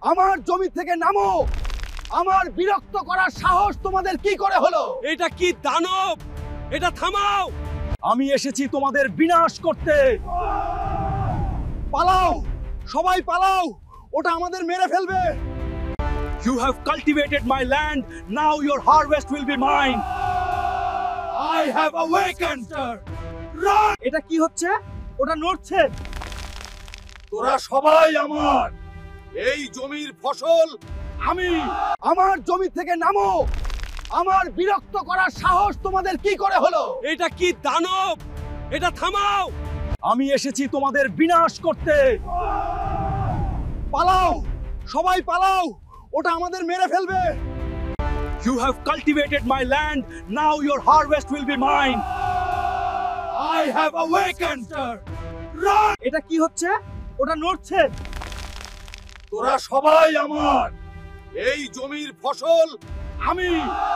আমার জমি থেকে নামো। আমার বিরক্ত করার সাহস তোমাদের কি করে হলো? এটা কি দানব? এটা থামাও। আমি এসেছি তোমাদের বিনাশ করতে। পালাও, সবাই পালাও, ওটা আমাদের মেরে ফেলবে। You have cultivated my land, now your harvest will be mine. I have awakened. Run! এটা কি হচ্ছে? ওটা নড়ছে। তোরা সবাই আমার। এই জমির ফসল আমি। আমার জমি থেকে নামো। আমার বিরক্ত করার সাহস তোমাদের কি করে হলো? এটা কি দানব? এটা থামাও। আমি এসেছি তোমাদের বিনাশ করতে। পালাও, সবাই পালাও, ওটা আমাদের মেরে ফেলবে। You have cultivated my land, now your harvest will be mine. I have awakened. Run! এটা কি হচ্ছে? ওটা নড়ছে। তোরা সবাই আমার। এই জমির ফসল আমি।